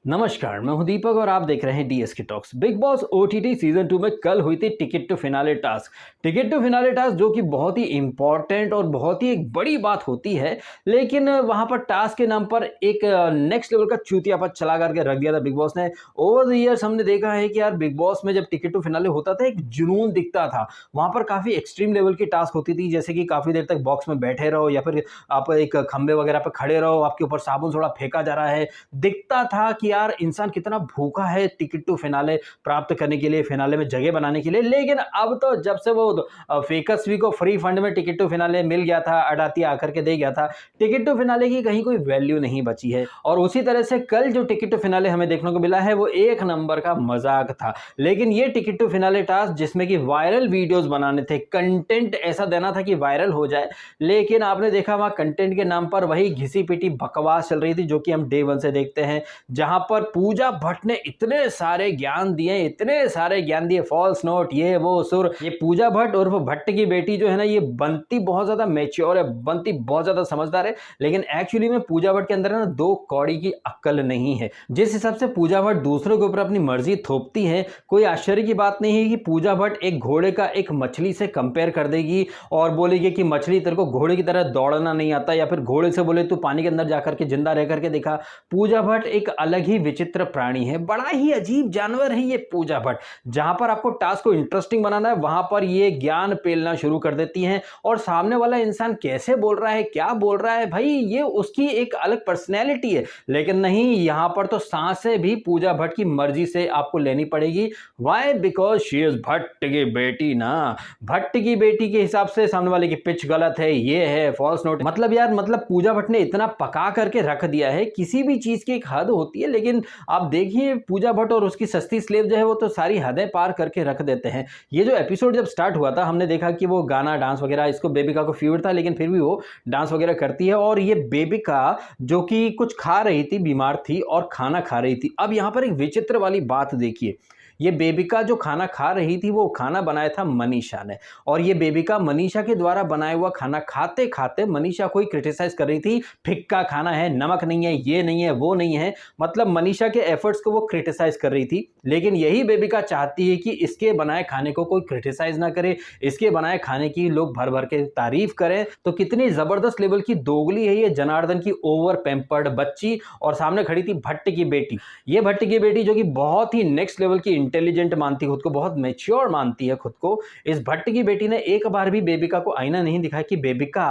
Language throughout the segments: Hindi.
नमस्कार, मैं हूं दीपक और आप देख रहे हैं DSK talks. Bigg Boss OTT season 2 में कल हुई थी ticket to finale task. Ticket to finale task जो कि बहुत ही इंपॉर्टेंट और बहुत ही एक बड़ी बात होती है, लेकिन वहां पर टास्क के नाम पर एक नेक्स्ट लेवल का चूतियापन चला करके रख दिया था बिग बॉस ने। ओवर द ईयर्स हमने देखा है कि यार बिग बॉस में जब टिकट टू फिनाले होता था एक जुनून दिखता था। वहां पर काफी एक्सट्रीम लेवल की टास्क होती थी, जैसे कि काफी देर तक बॉक्स में बैठे रहो या फिर आप एक खंबे वगैरह पर खड़े रहो, आपके ऊपर साबुन सोडा फेंका जा रहा है। दिखता था कि यार इंसान कितना भूखा है टिकट टू फिनाले प्राप्त करने के लिए, फिनाले में जगह बनाने के लिए। लेकिन अब तो जब से वो फेकसवी को फ्री फंड में टिकट टू फिनाले मिल गया था, अडातिया आकर के दे गया था, टिकट टू फिनाले की कहीं कोई वैल्यू नहीं बची है। और उसी तरह से कल जो टिकट टू फिनाले हमें देखने को मिला है वो एक नंबर का मजाक था। लेकिन ये टिकट टू फिनाले टास्क जिसमें कि वायरल वीडियोस बनाने थे, कंटेंट ऐसा देना था कि वायरल हो जाए, लेकिन आपने देखा वहां कंटेंट के नाम पर वही घिसी पिटी बकवास चल रही थी जो कि हम डे वन से देखते हैं। जहां पर पूजा भट्ट ने इतने सारे ज्ञान दिए, इतने सारे ज्ञान दिए, फॉल्स नोट, ये वो सुर। ये पूजा भट्ट और वो भट्ट की बेटी जो है ना, ये बनती बहुत ज्यादा मैच्योर है, बनती बहुत ज्यादा समझदार है, लेकिन एक्चुअली में पूजा भट्ट के अंदर ना दो कौड़ी की अक्ल नहीं है। जिस हिसाब से पूजा भट्ट दूसरों के ऊपर अपनी मर्जी थोपती है, कोई आश्चर्य की बात नहीं है कि पूजा भट्ट एक घोड़े का एक मछली से कंपेयर कर देगी और बोलेगी कि मछली तेरे को घोड़े की तरह दौड़ना नहीं आता, या फिर घोड़े से बोले तू पानी के अंदर जाकर के जिंदा रह करके दिखा। पूजा भट्ट एक अलग ही विचित्र प्राणी है, बड़ा ही अजीब जानवर है ये पूजा भट्ट। जहां पर आपको टास्क को इंटरेस्टिंग बनाना है वहां पर ये ज्ञान पेलना शुरू कर देती हैं, और सामने वाला इंसान कैसे बोल रहा है, क्या बोल रहा है, भाई ये उसकी एक अलग पर्सनैलिटी है। लेकिन नहीं, यहां पर तो सांसें भी पूजा भट्ट की मर्जी से आपको लेनी पड़ेगी। Why? Because she is Bhatt की बेटी ना। भट्ट की बेटी के हिसाब से सामने वाले की पिच गलत है, ये है फॉल्स नोट। मतलब यार, मतलब पूजा भट्ट ने इतना पका करके रख दिया है। किसी भी चीज की एक हद होती है, लेकिन आप देखिए पूजा भट्ट और उसकी सस्ती स्लेव जो है वो तो सारी हदें पार करके रख देते हैं। ये जो एपिसोड जब स्टार्ट हुआ था हमने देखा कि वो गाना डांस वगैरह, इसको बेबिका को फीवर था लेकिन फिर भी वो डांस वगैरह करती है। और ये बेबिका जो कि कुछ खा रही थी, बीमार थी और खाना खा रही थी। अब यहां पर एक विचित्र वाली बात देखिए, ये बेबिका जो खाना खा रही थी वो खाना बनाया था मनीषा ने, और ये बेबिका मनीषा के द्वारा बनाया हुआ खाना खाते खाते मनीषा को ही क्रिटिसाइज कर रही थी। फिक्का खाना है, नमक नहीं है, ये नहीं है, वो नहीं है। मतलब मनीषा के एफर्ट्स को वो क्रिटिसाइज कर रही थी। लेकिन यही बेबिका चाहती है कि इसके बनाए खाने को कोई क्रिटिसाइज ना करे, इसके बनाए खाने की लोग भर भर के तारीफ करें। तो कितनी जबरदस्त लेवल की दोगली है ये जनार्दन की ओवर पैम्पर्ड बच्ची। और सामने खड़ी थी भट्ट की बेटी। ये भट्ट की बेटी जो कि बहुत ही नेक्स्ट लेवल की इंटेलिजेंट मानती खुद को, बहुत मैच्योर मानती है खुद को। इस भट्ट की बेटी ने एक बार भी बेबिका को आईना नहीं दिखाया कि बेबिका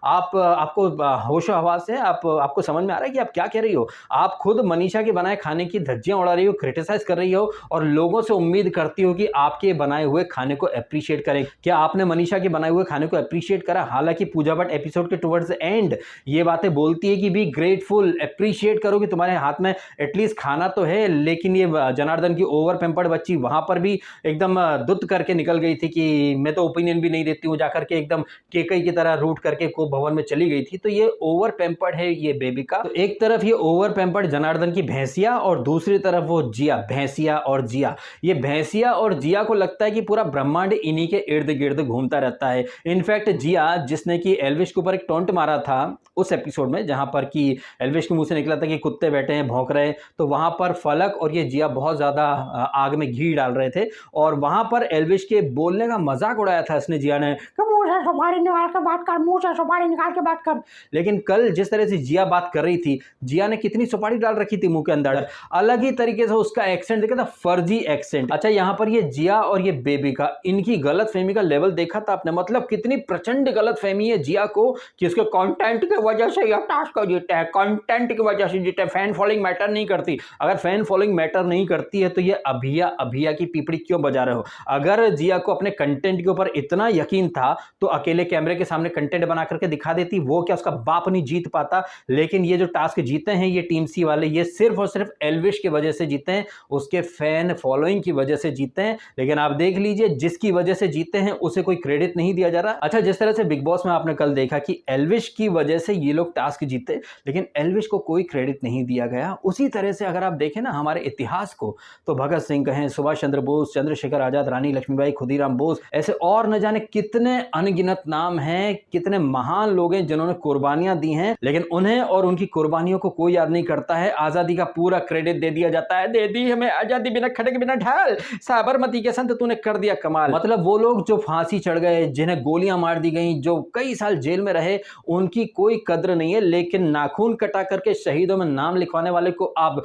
आपको होशो हवास है, आपको समझ में आ रहा है कि आप क्या कह रही हो। आप खुद मनीषा के बनाए खाने की धज्जियां उड़ा रही हो, क्रिटिसाइज कर रही हो, और लोगों से उम्मीद करती हो कि आपके बनाए हुए खाने को अप्रिशिएट करें। क्या आपने मनीषा के बनाए हुए खाने को अप्रिशिएट करा? हालांकि पूजा भट्ट एपिसोड के टुवर्ड्स एंड ये बातें बोलती है कि बी ग्रेटफुल, अप्रिशिएट करो कि तुम्हारे हाथ में एटलीस्ट खाना तो है। लेकिन ये जनार्दन की ओवर पैम्पर्ड बच्ची वहां पर भी एकदम दुत्त करके निकल गई थी कि मैं तो ओपिनियन भी नहीं देती हूं, जाकर के एकदम केकई की तरह रूट करके को भवन में चली गई थी। तो ये ओवर पैम्पर्ड है ये बेबिका। तो एक तरफ ये ओवर पैम्पर्ड जनार्दन की भैंसिया, और दूसरी तरफ वो जिया, भैंसिया और जिया। ये भैंसिया और जिया को लगता है कि पूरा ब्रह्मांड इन्हीं के इर्द गिर्द घूमता रहता है। इनफैक्ट जिया, जिसने कि एल्विश के ऊपर एक टोंट मारा था उस एपिसोड में, जहां पर कि एल्विश के मुंह से निकला था कि कुत्ते बैठे हैं भौंक रहे हैं, तो वहां पर फलक और ये जिया बहुत ज्यादा आग में घी डाल रहे थे, और वहां पर एल्विश के बोलने का मजाक उड़ाया था इसने, जिया ने, मुंह से सुपारी निकाल के बात कर, मुंह से सुपारी निकाल के बात कर। लेकिन कल जिस तरह से जिया बात कर रही थी, जिया ने कितनी सुपारी डाल रखी थी मुंह के अंदर, अलग ही तरीके से उसका एक्सेंट देखा था, फर्जी एक्सेंट। अच्छा, यहां पर ये जिया और ये बेबिका, इनकी गलतफहमी का लेवल देखा था आपने? मतलब कितनी प्रचंड गलतफहमी है जिया को कि उसके कंटेंट की वजह से यह टास्क जीता है, कंटेंट की वजह से जीता है, फैन फॉलोइंग मैटर नहीं करती। अगर फैन फॉलोइंग मैटर नहीं करती है तो ये अभिया अभिया की पीपड़ी क्यों बजा रहे हो? अगर जिया को अपने कंटेंट के ऊपर इतना यकीन था तो अकेले कैमरे के सामने कंटेंट बना करके दिखा देती, वो क्या उसका बाप नहीं जीत पाता? लेकिन ये जो टास्क जीते हैं ये टीम सी वाले, ये सिर्फ और सिर्फ एल्विश की वजह से जीते हैं, उसके फैन फॉलोइंग की वजह से जीते हैं। लेकिन आप देख लीजिए, जिसकी वजह से जीते हैं उसे कोई क्रेडिट नहीं दिया जा रहा। अच्छा, जिस तरह से बिग बॉस में आपने कल देखा कि एल्विश की वजह से ये लोग टास्क जीते, लेकिन एल्विश को कोई क्रेडिट नहीं दिया गया। उसी तरह से अगर आप देखें ना हमारे इतिहास को, तो भगत सिंह कहें, सुभाष चंद्र बोस, चंद्रशेखर आजाद, रानी लक्ष्मीबाई, खुदीराम बोस, ऐसे और न जाने कितने अनगिनत नाम हैं, कितने महान लोग हैं जिन्होंने कुर्बानियां दी हैं, लेकिन उन्हें और उनकी कुर्बानियों को कोई याद नहीं करता है। आजादी का पूरा क्रेडिट दे दिया जाता है, दे दी हमें आजादी बिना खड़े बिना ढाल, साबरमती के संत तूने कर दिया कमाल। मतलब वो लोग जो फांसी चढ़ गए, जिन्हें गोलियां मार दी गई, जो कई साल जेल में रहे, उनकी कोई कद्र नहीं है, लेकिन नाखून कटा करके शहीदों में नाम लिखवाने वाले को आप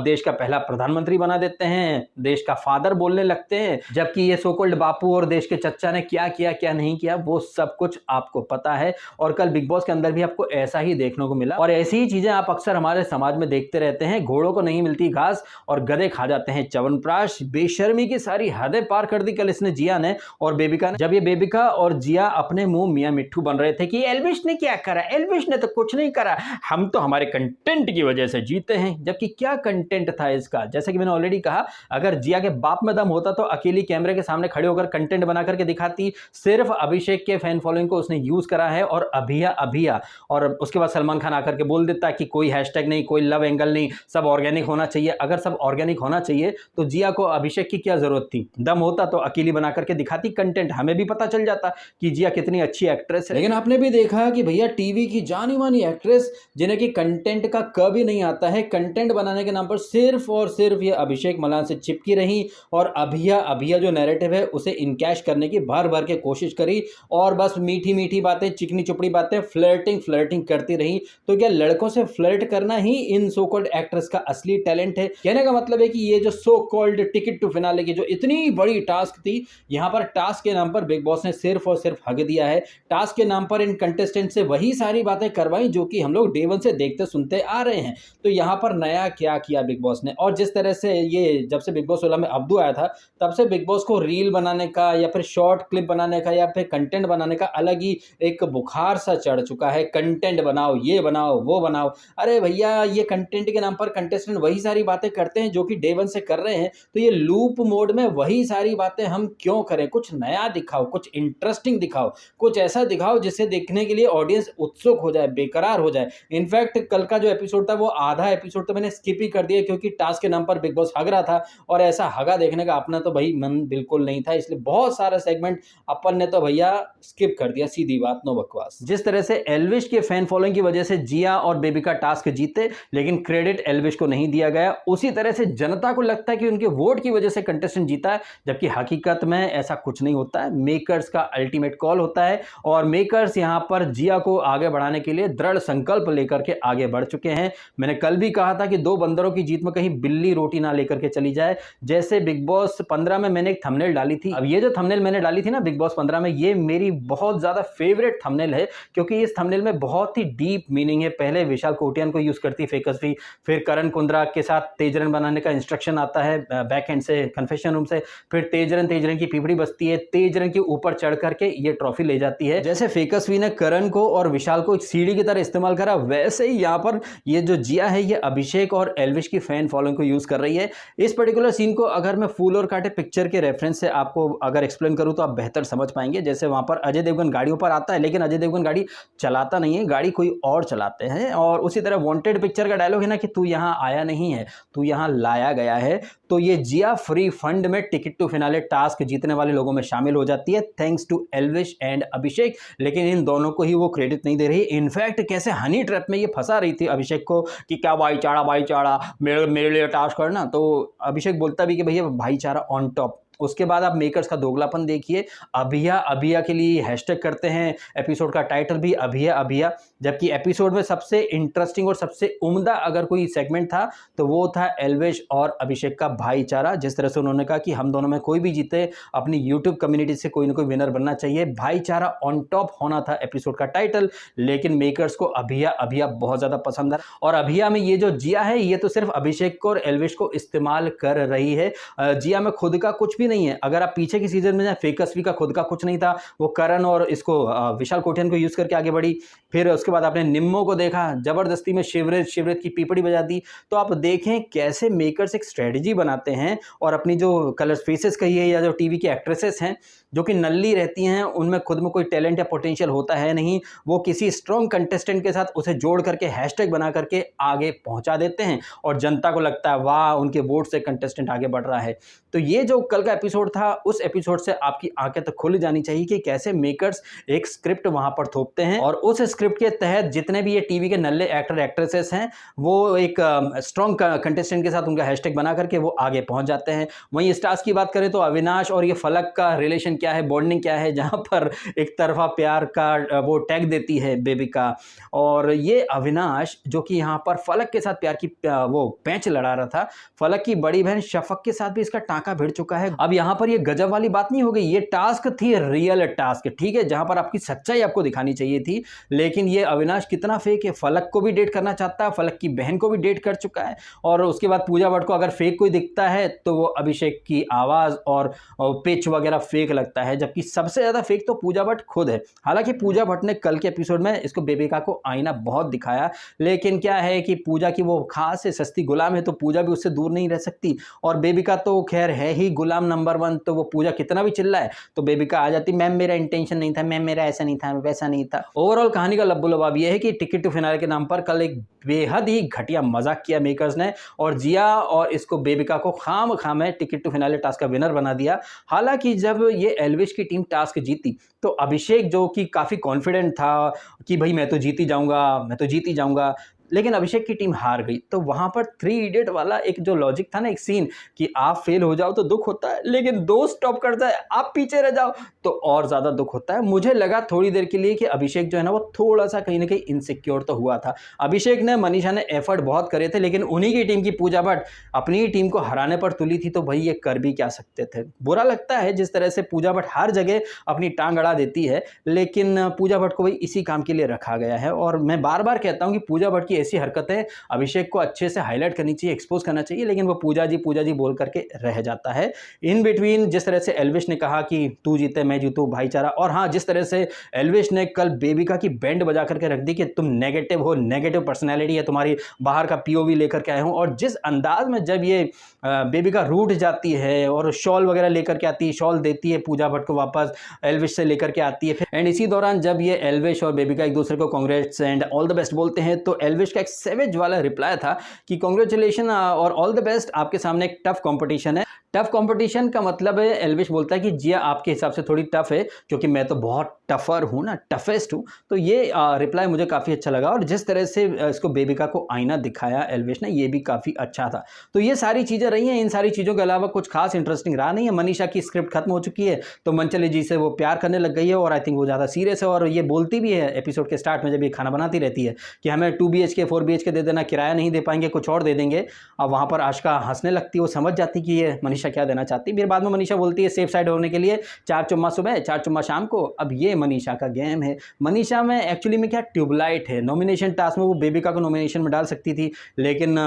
देश का पहला प्रधानमंत्री बना देते हैं, देश का फादर बोलने लगते हैं, जबकि ये सो कॉल्ड बापू और देश के चच्चा ने क्या किया क्या नहीं किया वो सब कुछ आपको पता है। और कल बिग बॉस के अंदर भी आपको ऐसा ही देखने को मिला, और ऐसी ही चीजें आप अक्सर हमारे समाज में देखते रहते हैं। घोड़ों को नहीं मिलती घास और गधे खा जाते हैं च्यवनप्राश। बेशर्मी की सारी हदें पार कर दी कल इसने, जिया ने और बेबिका ने। जब ये बेबिका और जिया अपने मुंह मियां मिट्ठू बन रहे थे कि एल्विश ने क्या करा, एल्विश ने तो कुछ नहीं करा, हम तो हमारे कंटेंट की वजह से जीते हैं। जबकि क्या कंटेंट था इसका, जैसे कि मैंने ऑलरेडी कहा, अगर जिया के बाप में दम होता तो अकेली कैमरे के सामने खड़े होकर कंटेंट बना करके दिखाती। सिर्फ अभिषेक के फैन फॉलोइंग को उसने यूज करा है और अभिया अभिया, और उसके बाद सलमान खान आकर के बोल देता कि कोई हैशटैग नहीं, कोई लव एंगल नहीं, सब ऑर्गेनिक होना चाहिए। अगर सब ऑर्गेनिक होना चाहिए तो जिया को अभिषेक की क्या जरूरत थी, दम होता तो अकेली बना करके दिखाती कंटेंट, हमें भी पता चल जाता कि जिया कितनी अच्छी एक्ट्रेस है। लेकिन आपने भी देखा कि भैया टीवी की जानी मानी एक्ट्रेस जिन्हें कि कंटेंट का कभी नहीं आता है, कंटेंट बनाने के नाम पर सिर्फ और सिर्फ ये अभिषेक मलान से चिपकी रही और अभिया अभिया जो नैरेटिव है उसे इनकैश करने की भर भर के कोशिश करी और बस मीठी मीठी बातें, चिकनी चुपड़ी बातें, फ्लर्टिंग करती रही। तो क्या लड़कों से फ्लर्ट करना ही इन सो कॉल्ड एक्ट्रेस का असली टैलेंट है? कहने का मतलब है कि ये जो so called ticket to finale की जो इतनी बड़ी टास्क थी, यहां पर टास्क के नाम पर बिग बॉस ने सिर्फ और सिर्फ हक दिया है। टास्क के नाम पर इन कंटेस्टेंट से वही सारी बातें करवाई जो कि हम लोग डे वन से देखते सुनते आ रहे हैं। तो यहां पर नया क्या किया बिग बॉस ने, और जिस तरह से ये जब से बिग बॉस 16 में अब्दू आया था तब से बिग बॉस को रील बनाने का या फिर शॉर्ट क्लिप बनाने का या फिर कंटेंट बनाने का अलग ही एक बुखार सा चढ़ चुका है। कंटेंट बनाओ, ये बनाओ, वो बनाओ। अरे भैया, ये कंटेंट के नाम पर कंटेस्टेंट वही सारी बातें करते हैं जो कि डे वन से कर रहे हैं, तो ये लूप मोड में वही सारी बातें हम क्यों करें? कुछ नया दिखाओ, कुछ इंटरेस्टिंग दिखाओ, कुछ ऐसा दिखाओ जिससे देखने के लिए ऑडियंस उत्सुक हो जाए, बेकरार हो जाए। इनफैक्ट कल का जो एपिसोड था वो आधा एपिसोड तो मैंने स्किप ही कर दिया क्योंकि टास्क के नाम पर बिग बॉस हग रहा था और ऐसा हगा देखने का अपना तो भाई मन बिल्कुल नहीं था, इसलिए बहुत सारा सेगमेंट अपन ने तो भैया स्किप कर दिया। सीधी बात, नो बकवास। जिस तरह से एल्विश के फैन फॉलोइंग की वजह से जिया और बेबिका टास्क जीते लेकिन क्रेडिट एल्विश को नहीं दिया गया, उसी तरह से जनता को लगता है कि उनके वोट की वजह से कंटेस्टेंट जीता है, जबकि हकीकत में ऐसा कुछ नहीं होता है। मेकर्स का अल्टीमेट कॉल होता है और मेकर्स यहां पर जिया को आगे बढ़ाने के लिए दृढ़ संकल्प लेकर के आगे बढ़ चुके हैं। मैंने कल भी कहा था कि दो बंदरों की जीत में कहीं बिल्ली रोटी ना लेकर के चली जाए। जैसे बिग बॉस 15 में मैंने एक थंबनेल डाली थी, अब ये जो थंबनेल मैंने डाली थी ना बिग बॉस 15 में, ये मेरी बहुत ज्यादा फेवरेट थंबनेल है क्योंकि इस थंबनेल में बहुत ही डीप मीनिंग है। पहले विशाल कोटियान को यूज करती फेकसवी, फिर करण कुंद्रा के साथ तेजरन बनाने का इंस्ट्रक्शन आता है बैक एंड से, कन्फेशन रूम से, फिर तेजरन की पीपड़ी बसती है, तेजरन के ऊपर चढ़ करके ये ट्रॉफी ले जाती है। जैसे फेकसवी ने करण को और विशाल को एक सीढ़ी की तरह इस्तेमाल करा, वैसे ही यहाँ पर ये जो जिया है ये अभिषेक और एल्विश की फैन फॉलोइंग को यूज कर रही है। इस पर्टिकुलर सीन को अगर मैं फूल और कांटे पिक्चर के रेफरेंस से आपको अगर एक्सप्लेन करूं तो आप बेहतर समझ पाएंगे। जैसे वहां पर अजय देवगन गाड़ियों पर आता है लेकिन अजय देवगन गाड़ी चलाता नहीं है, गाड़ी कोई और चलाते हैं, और उसी तरह वांटेड पिक्चर का डायलॉग है ना कि तू यहां आया नहीं है, तू यहां लाया गया है। तो ये जिया फ्री फंड में टिकट टू फिनाले टास्क जीतने वाले लोगों में शामिल हो जाती है थैंक्स टू एल्विश एंड अभिषेक, लेकिन इन दोनों को ही वो क्रेडिट नहीं दे रही। इनफैक्ट कैसे हनी ट्रैप में ये फंसा रही थी अभिषेक को कि क्या भाईचारा मेरे लिए टास्क करना, तो अभिषेक बोलता भी कि भैया भाईचारा ऑन टॉप। उसके बाद आप मेकर्स का दोगलापन देखिए, अभिया अभिया के लिए हैशटैग करते हैं, एपिसोड का टाइटल भी अभिया अभिया, जबकि एपिसोड में सबसे इंटरेस्टिंग और सबसे उम्दा अगर कोई सेगमेंट था तो वो था एल्विश और अभिषेक का भाईचारा। जिस तरह से उन्होंने कहा कि हम दोनों में कोई भी जीते अपनी यूट्यूब कम्युनिटी से कोई ना कोई विनर बनना चाहिए, भाईचारा ऑन टॉप होना था एपिसोड का टाइटल। लेकिन मेकर्स को अभिया अभिया बहुत ज्यादा पसंद है और अभिया में ये जो जिया है ये तो सिर्फ अभिषेक को और एल्विश को इस्तेमाल कर रही है। जिया में खुद का कुछ भी नहीं है। अगर आप पीछे की सीजन में जाए, फेकसवी का खुद का कुछ नहीं था, वो करण और इसको विशाल कोटियन को यूज करके आगे बढ़ी। फिर उसके बाद आपने निम्मो को देखा, जबरदस्ती में शिवरेज की पीपड़ी बजा दी। तो आप देखें कैसे मेकर्स एक स्ट्रेटजी बनाते हैं और अपनी जो कलर फेसेस कहिए या जो टीवी की एक्ट्रेसेस हैं जो कि नल्ली रहती हैं, उनमें खुद में कोई टैलेंट या पोटेंशियल होता है नहीं, वो किसी स्ट्रॉन्ग कंटेस्टेंट के साथ उसे जोड़ करके हैशटैग बना करके आगे पहुंचा देते हैं और जनता को लगता है वाह उनके वोट से कंटेस्टेंट आगे बढ़ रहा है। तो ये जो कल का एपिसोड था, उस एपिसोड से आपकी आंखें तो खुल जानी चाहिए कि कैसे मेकर्स एक स्क्रिप्ट वहां पर थोपते हैं और उस स्क्रिप्ट के तहत जितने भी ये टीवी के नल्ले एक्टर एक्ट्रेसेस हैं वो एक स्ट्रॉन्ग कंटेस्टेंट के साथ उनका हैशटैग बना करके वो आगे पहुंच जाते हैं। वहीं स्टार्स की बात करें तो अविनाश और ये फलक का रिलेशन क्या है, बॉन्डिंग क्या है, जहां पर एक तरफा प्यार का वो टैग देती है बेबिका, और ये अविनाश जो कि यहाँ पर फलक के साथ प्यार की वो पैंच लड़ा रहा था, फलक की बड़ी बहन शफक के साथ भी इसका टांका भिड़ चुका है। अब यहाँ पर ये गजब वाली बात नहीं हो गई, ये टास्क थी रियल टास्क, ठीक है, जहां पर आपकी सच्चाई आपको दिखानी चाहिए थी, लेकिन ये अविनाश कितना फेक है, फलक को भी डेट करना चाहता है, फलक की बहन को भी डेट कर चुका है, और उसके बाद पूजा भट्ट को अगर फेक कोई दिखता है तो वो अभिषेक की आवाज और पिच वगैरह फेक लगता है, जबकि सबसे ज्यादा फेक तो पूजा भट्ट खुद है। हालांकि पूजा भट्ट ने कल के एपिसोड में इसको बेबिका को आईना बहुत दिखाया, लेकिन क्या है कि पूजा की वो खास है, सस्ती गुलाम है, तो पूजा भी उससे दूर नहीं रह सकती, और बेबिका तो खैर है ही गुलाम नंबर 1, तो वो पूजा कितना भी चिल्लाए तो बेबिका आ जाती, मैम मेरा इंटेंशन नहीं था, मैम मेरा ऐसा नहीं था, वैसा नहीं था। ओवरऑल कहानी का लब्बो लबाब ये है कि टिकट टू फिनाले के नाम पर कल एक बेहद ही घटिया मजाक किया मेकर्स ने, और जिया और इसको बेबिका को खाम में टिकट टू फिनाले टास्क का विनर बना दिया। हालांकि जब ये एल्विश की टीम टास्क जीती तो अभिषेक जो कि काफी कॉन्फिडेंट था कि भाई मैं तो जीत ही जाऊंगा, मैं तो जीत ही जाऊंगा, लेकिन अभिषेक की टीम हार गई। तो वहां पर 3 इडियट वाला एक जो लॉजिक था ना, एक सीन कि आप फेल हो जाओ तो दुख होता है, लेकिन दोस्त टॉप करता है, आप पीछे रह जाओ तो और ज्यादा दुख होता है। मुझे लगा थोड़ी देर के लिए कि अभिषेक जो है ना वो थोड़ा सा कहीं ना कहीं इनसिक्योर तो हुआ था। अभिषेक ने, मनीषा ने एफर्ट बहुत करे थे, लेकिन उन्हीं की टीम की पूजा भट्ट अपनी ही टीम को हराने पर तुली थी, तो भाई ये कर भी क्या सकते थे। बुरा लगता है जिस तरह से पूजा भट्ट हर जगह अपनी टांग अड़ा देती है, लेकिन पूजा भट्ट को भाई इसी काम के लिए रखा गया है, और मैं बार बार कहता हूं कि पूजा भट्ट की ऐसी हरकतें अभिषेक को अच्छे से हाईलाइट करनी चाहिए, एक्सपोज करना चाहिए, लेकिन वो पूजा जी बोल करके रह जाता है। इन बिटवीन जिस तरह से एल्विश ने कहा कि तू जीते मैं जीतूं, भाईचारा, और हाँ जिस तरह से एल्विश ने कल बेबिका की बैंड बजा करके रख दी कि तुम नेगेटिव हो, नेगेटिव पर्सनैलिटी है तुम्हारी, बाहर का पीओवी लेकर के आए हो, और जिस अंदाज में जब ये बेबिका रूठ जाती है और शॉल वगैरह लेकर के आती है, शॉल देती है पूजा भट्ट को वापस, एल्विश से लेकर के आती है फिर, एंड इसी दौरान जब ये एल्विश और बेबिका एक दूसरे को congrats and all the best बोलते हैं, तो एल्विश का एक सेवेज वाला रिप्लाई था कि कांग्रेचुलेशन और ऑल द बेस्ट, आपके सामने एक टफ कंपटीशन है। टफ कंपटीशन का मतलब है, एल्विश बोलता है कि जिया आपके हिसाब से थोड़ी टफ है, क्योंकि मैं तो बहुत टफर हूं ना, टफेस्ट हूं। तो ये रिप्लाई मुझे काफी अच्छा लगा, और जिस तरह से इसको बेबिका को आईना दिखाया एल्विश ने, ये भी काफी अच्छा था। तो ये सारी चीजें रही हैं, इन सारी चीजों के अलावा कुछ खास इंटरेस्टिंग रहा नहीं है। मनीषा की स्क्रिप्ट खत्म हो चुकी है, तो मनचली जी से वो प्यार करने लग गई है, और आई थिंक वो ज्यादा सीरियस है, और ये बोलती भी है एपिसोड के स्टार्ट में जब ये खाना बनाती रहती है कि हमें 2 BHK 4 BHK दे देना, किराया नहीं दे पाएंगे, कुछ और दे देंगे। अब वहां पर आशिका हंसने लगती है, वो समझ जाती कि ये मनीषा क्या देना चाहती है। फिर बाद में मनीषा बोलती है सेफ साइड होने के लिए 4 चुम्मा सुबह 4 चुम्मा शाम को। अब ये मनीषा का गेम है। मनीषा में एक्चुअली में क्या ट्यूबलाइट है, नॉमिनेशन टास्क में वो बेबिका को नॉमिनेशन में डाल सकती थी, लेकिन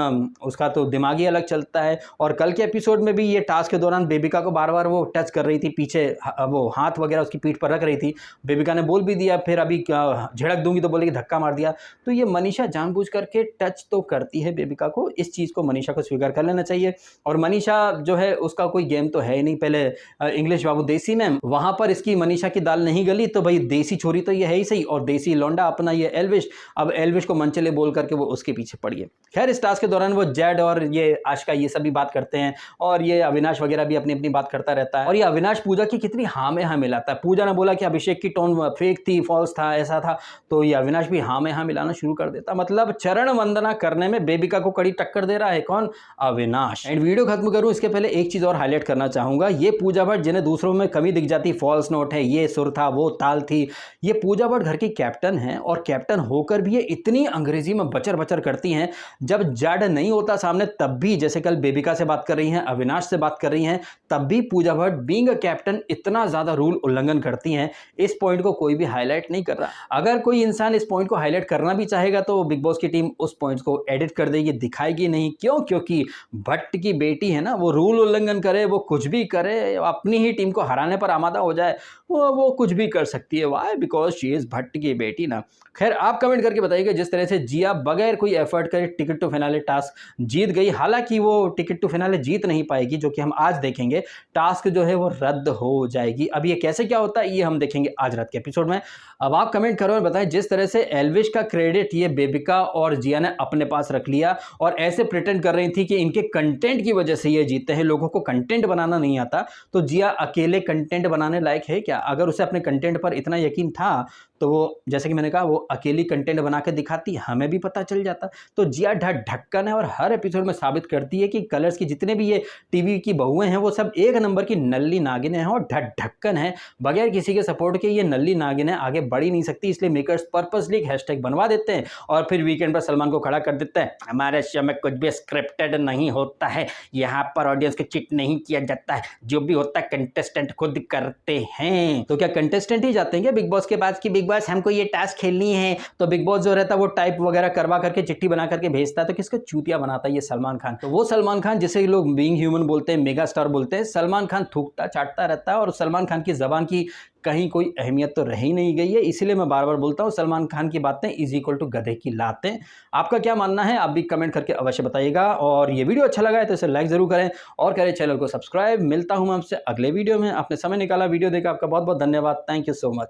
उसका तो दिमाग ही अलग चलता है। और कल के एपिसोड में भी ये टास्क के दौरान बेबिका को बार बार वो टच कर रही थी, पीछे वो हाथ वगैरह उसकी पीठ पर रख रही थी। बेबिका ने बोल भी दिया, फिर अभी झड़क दूंगी तो बोलेगी धक्का मार दिया। तो ये मनीषा जानबूझ करके टच तो करती है बेबिका को, इस चीज को मनीषा को स्वीकार कर लेना चाहिए। और मनीषा जो है उसका कोई गेम तो है ही नहीं। पहले इंग्लिश बाबू देसी में, वहां पर इसकी मनीषा की दाल नहीं गली, तो भाई देसी छोरी तो ये है ही सही, और देसी लौंडा अपना ये एल्विश, अब एल्विश को मनचले बोल करके वो उसके पीछे पड़ी है। खैर इस टास्क के दौरान वो जेड और ये आशिका ये सभी बात करते हैं, और ये अविनाश वगैरह भी अपनी अपनी बात करता रहता है, और ये अविनाश पूजा की कितनी हाँ में हाँ मिलाता है। पूजा ने बोला कि अभिषेक की टोन फेक थी, फॉल्स था, ऐसा था, तो ये अविनाश भी हाँ में हाँ मिलाना शुरू कर देता। मतलब चरण वंदना करने में बेबिका को कड़ी टक्कर दे रहा है कौन? अविनाश। एंड वीडियो खत्म करूं इसके पहले एक चीज और हाईलाइट करना चाहूंगा, ये पूजा भट्ट जिन्हें दूसरों में कमी दिख जाती, फॉल्स नोट है, ये सुर था, वो ताल थी, ये पूजा भट्ट घर की कैप्टन है, और कैप्टन होकर भी ये इतनी अंग्रेजी में बचर बचर करती हैं। जब जड नहीं होता सामने तब भी, जैसे कल बेबिका से बात कर रही हैं, अविनाश से बात कर रही हैं, तब भी Pooja Bhatt being a captain इतना ज्यादा रूल उल्लंघन करती हैं। इस पॉइंट को कोई भी हाईलाइट नहीं कर रहा। अगर कोई इंसान इस पॉइंट को हाईलाइट करना भी चाहेगा तो बिग बॉस की टीम उस पॉइंट को एडिट कर देगी, दिखाएगी नहीं। क्यों? क्योंकि भट्ट की बेटी है ना, वो रूल उल्लंघन करे, वो कुछ भी करे, अपनी ही टीम को हराने पर आमादा हो जाए, वो कुछ भी कर सकती है। Why? Because she is Bhatt की बेटी ना। खैर आप कमेंट करके बताइएगा जिस तरह से जिया बगैर कोई एफर्ट करे टिकट टू फिनाले टास्क जीत गई। हालांकि वो टिकट टू फिनाले जीत नहीं पाएगी, जो कि हम आज देखेंगे। टास्क जो है वो रद्द हो जाएगी। अब ये कैसे क्या होता है ये हम देखेंगे आज रात के एपिसोड में। अब आप कमेंट करो और बताएं जिस तरह से एल्विश का क्रेडिट ये बेबिका और जिया ने अपने पास रख लिया और ऐसे प्रिटेंड कर रही थी कि इनके कंटेंट की वजह से ये जीतते हैं। लोगों को कंटेंट बनाना नहीं आता, तो जिया अकेले कंटेंट बनाने लायक है क्या? अगर उसे अपने कंटेंट पर इतना यकीन था तो वो, जैसे कि मैंने कहा, वो अकेली कंटेंट बना के दिखाती, हमें भी पता चल जाता। तो जिया ढक्कन है और हर एपिसोड में साबित करती है कि कलर्स की जितने भी ये टीवी की बहुएं हैं वो सब एक नंबर की नल्ली नागिन है और ढक्कन है। बगैर किसी के सपोर्ट के ये नल्ली नागिन है आगे बढ़ ही नहीं सकती, इसलिए मेकर्स पर्पसली एक हैशटैग बनवा देते हैं और फिर वीकेंड पर सलमान को खड़ा कर देते हैं। हमारे शो में कुछ भी स्क्रिप्टेड नहीं होता है, यहाँ पर ऑडियंस को चिट नहीं किया जाता है, जो भी होता है कंटेस्टेंट खुद करते हैं। तो क्या कंटेस्टेंट ही जाते हैं क्या बिग बॉस के बाद कि बिग बॉस हमको ये टास्क खेलनी है? तो बिग बॉस जो रहता है वो टाइप वगैरह करवा करके चिट्ठी बना करके भेजता है, तो किसको चूतिया बनाता है? ये सलमान खान। तो वो सलमान खान जिसे लोग बीइंग ह्यूमन बोलते हैं, मेगा स्टार बोलते हैं, सलमान खान थूकता चाटता रहता है और सलमान खान की जबान की कहीं कोई अहमियत तो रह ही नहीं गई है। इसीलिए मैं बार बार बोलता हूँ सलमान खान की बातें इज इक्वल टू गधे की लातें। आपका क्या मानना है? आप भी कमेंट करके अवश्य बताइएगा और ये वीडियो अच्छा लगा है तो इसे लाइक जरूर करें और करें चैनल को सब्सक्राइब। मिलता हूं मैं आपसे अगले वीडियो में। आपने समय निकाला, वीडियो देखा, आपका बहुत बहुत धन्यवाद। Thank you so much.